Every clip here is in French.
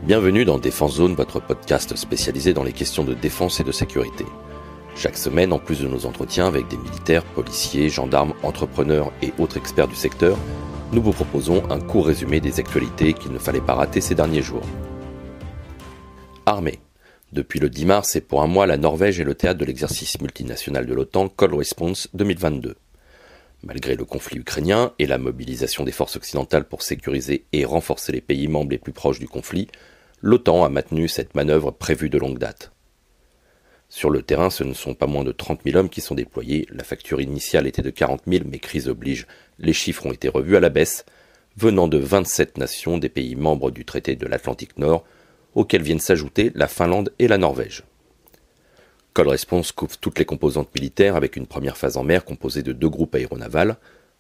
Bienvenue dans Défense Zone, votre podcast spécialisé dans les questions de défense et de sécurité. Chaque semaine, en plus de nos entretiens avec des militaires, policiers, gendarmes, entrepreneurs et autres experts du secteur, nous vous proposons un court résumé des actualités qu'il ne fallait pas rater ces derniers jours. Armée. Depuis le 10 mars et pour un mois, la Norvège est le théâtre de l'exercice multinational de l'OTAN Cold Response 2022. Malgré le conflit ukrainien et la mobilisation des forces occidentales pour sécuriser et renforcer les pays membres les plus proches du conflit, l'OTAN a maintenu cette manœuvre prévue de longue date. Sur le terrain, ce ne sont pas moins de 30 000 hommes qui sont déployés. La facture initiale était de 40 000, mais crise oblige, les chiffres ont été revus à la baisse, venant de 27 nations des pays membres du traité de l'Atlantique Nord, auxquels viennent s'ajouter la Finlande et la Norvège. Cold Response couvre toutes les composantes militaires avec une première phase en mer composée de 2 groupes aéronavals,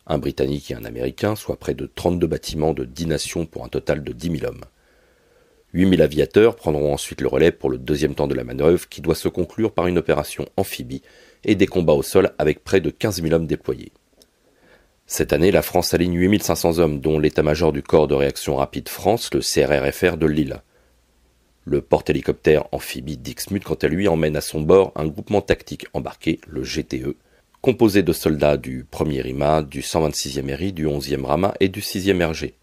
un britannique et un américain, soit près de 32 bâtiments de 10 nations pour un total de 10 000 hommes. 8 000 aviateurs prendront ensuite le relais pour le deuxième temps de la manœuvre qui doit se conclure par une opération amphibie et des combats au sol avec près de 15 000 hommes déployés. Cette année, la France aligne 8 500 hommes, dont l'état-major du corps de réaction rapide France, le CRRFR de Lille. Le porte-hélicoptère amphibie Dixmude, quant à lui, emmène à son bord un groupement tactique embarqué, le GTE, composé de soldats du 1er RIMA, du 126e RI, du 11e RAMA et du 6e RG.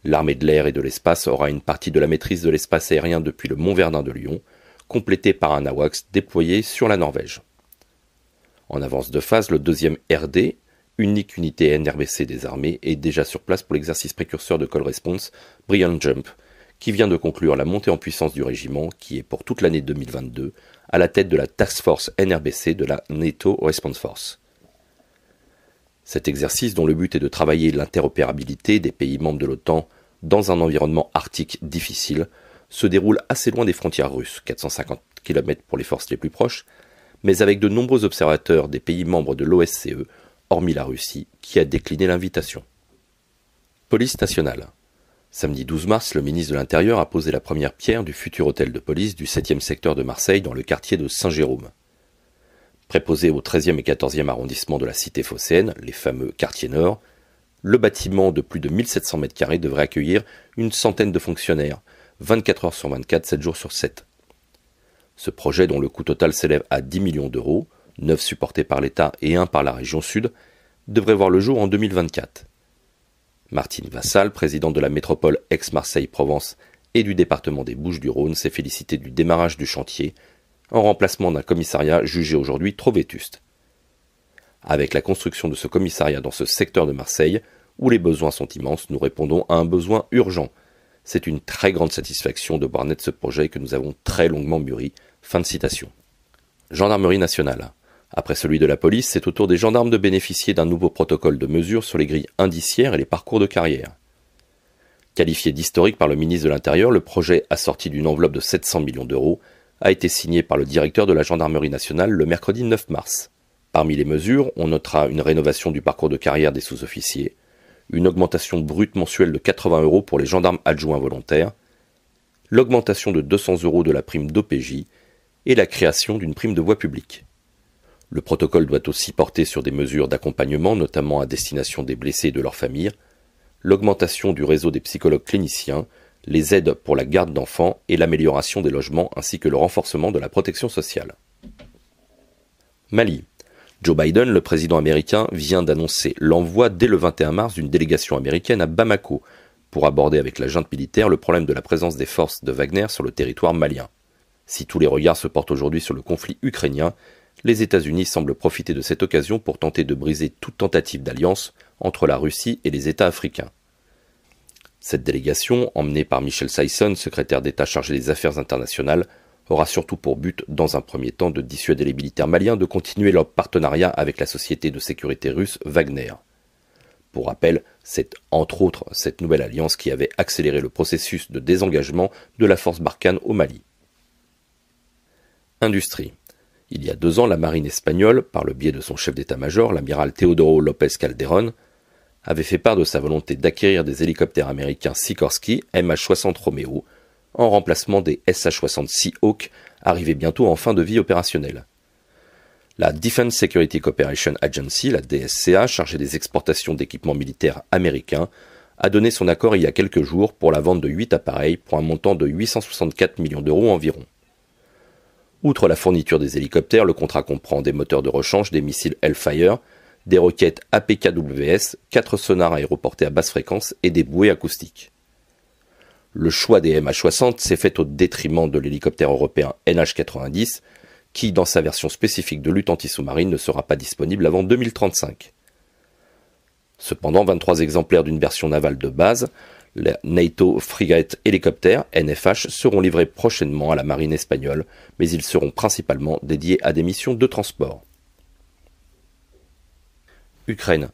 L'armée de l'air et de l'espace aura une partie de la maîtrise de l'espace aérien depuis le Mont Verdun de Lyon, complétée par un AWACS déployé sur la Norvège. En avance de phase, le 2e RD, unique unité NRBC des armées, est déjà sur place pour l'exercice précurseur de Cold Response, Brilliant Jump, qui vient de conclure la montée en puissance du régiment, qui est pour toute l'année 2022 à la tête de la Task Force NRBC de la NATO Response Force. Cet exercice, dont le but est de travailler l'interopérabilité des pays membres de l'OTAN dans un environnement arctique difficile, se déroule assez loin des frontières russes, 450 km pour les forces les plus proches, mais avec de nombreux observateurs des pays membres de l'OSCE, hormis la Russie, qui a décliné l'invitation. Police nationale. Samedi 12 mars, le ministre de l'Intérieur a posé la première pierre du futur hôtel de police du 7e secteur de Marseille dans le quartier de Saint-Jérôme. Préposé au 13e et 14e arrondissement de la cité phocéenne, les fameux quartiers nord, le bâtiment de plus de 1700 m² devrait accueillir une centaine de fonctionnaires, 24 heures sur 24, 7 jours sur 7. Ce projet, dont le coût total s'élève à 10 millions d'euros, 9 supportés par l'État et 1 par la région Sud, devrait voir le jour en 2024. Martine Vassal, présidente de la métropole Aix-Marseille-Provence et du département des Bouches-du-Rhône, s'est félicitée du démarrage du chantier, en remplacement d'un commissariat jugé aujourd'hui trop vétuste. Avec la construction de ce commissariat dans ce secteur de Marseille, où les besoins sont immenses, nous répondons à un besoin urgent. C'est une très grande satisfaction de voir naître ce projet que nous avons très longuement mûri. Fin de citation. Gendarmerie nationale. Après celui de la police, c'est au tour des gendarmes de bénéficier d'un nouveau protocole de mesure sur les grilles indiciaires et les parcours de carrière. Qualifié d'historique par le ministre de l'Intérieur, le projet, assorti d'une enveloppe de 700 millions d'euros, a été signé par le directeur de la gendarmerie nationale le mercredi 9 mars. Parmi les mesures, on notera une rénovation du parcours de carrière des sous-officiers, une augmentation brute mensuelle de 80 € pour les gendarmes adjoints volontaires, l'augmentation de 200 € de la prime d'OPJ et la création d'une prime de voie publique. Le protocole doit aussi porter sur des mesures d'accompagnement, notamment à destination des blessés et de leurs familles, l'augmentation du réseau des psychologues cliniciens, les aides pour la garde d'enfants et l'amélioration des logements ainsi que le renforcement de la protection sociale. Mali. Joe Biden, le président américain, vient d'annoncer l'envoi dès le 21 mars d'une délégation américaine à Bamako pour aborder avec la junte militaire le problème de la présence des forces de Wagner sur le territoire malien. Si tous les regards se portent aujourd'hui sur le conflit ukrainien, les États-Unis semblent profiter de cette occasion pour tenter de briser toute tentative d'alliance entre la Russie et les États africains. Cette délégation, emmenée par Michel Saïson, secrétaire d'État chargé des affaires internationales, aura surtout pour but, dans un premier temps, de dissuader les militaires maliens de continuer leur partenariat avec la société de sécurité russe Wagner. Pour rappel, c'est entre autres cette nouvelle alliance qui avait accéléré le processus de désengagement de la force Barkhane au Mali. Industrie. Il y a 2 ans, la marine espagnole, par le biais de son chef d'état-major, l'amiral Teodoro López Calderón, avait fait part de sa volonté d'acquérir des hélicoptères américains Sikorsky MH-60 Romeo, en remplacement des SH-60 Hawk, arrivés bientôt en fin de vie opérationnelle. La Defense Security Cooperation Agency, la DSCA, chargée des exportations d'équipements militaires américains, a donné son accord il y a quelques jours pour la vente de 8 appareils pour un montant de 864 millions d'euros environ. Outre la fourniture des hélicoptères, le contrat comprend des moteurs de rechange, des missiles Hellfire, des roquettes APKWS, 4 sonars aéroportés à basse fréquence et des bouées acoustiques. Le choix des MH60 s'est fait au détriment de l'hélicoptère européen NH90, qui, dans sa version spécifique de lutte anti-sous-marine, ne sera pas disponible avant 2035. Cependant, 23 exemplaires d'une version navale de base, la NATO Frigate Helicopter, NFH, seront livrés prochainement à la marine espagnole, mais ils seront principalement dédiés à des missions de transport. Ukraine.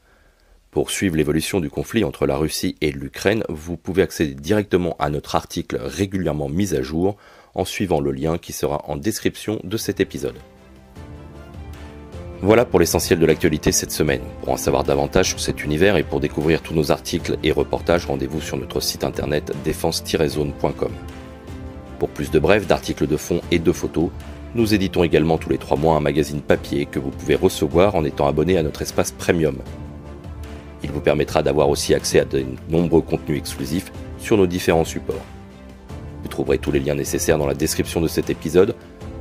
Pour suivre l'évolution du conflit entre la Russie et l'Ukraine, vous pouvez accéder directement à notre article régulièrement mis à jour en suivant le lien qui sera en description de cet épisode. Voilà pour l'essentiel de l'actualité cette semaine. Pour en savoir davantage sur cet univers et pour découvrir tous nos articles et reportages, rendez-vous sur notre site internet défense-zone.com. Pour plus de brefs, d'articles de fond et de photos, nous éditons également tous les 3 mois un magazine papier que vous pouvez recevoir en étant abonné à notre espace premium. Il vous permettra d'avoir aussi accès à de nombreux contenus exclusifs sur nos différents supports. Vous trouverez tous les liens nécessaires dans la description de cet épisode.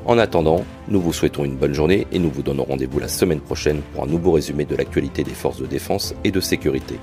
En attendant, nous vous souhaitons une bonne journée et nous vous donnons rendez-vous la semaine prochaine pour un nouveau résumé de l'actualité des forces de défense et de sécurité.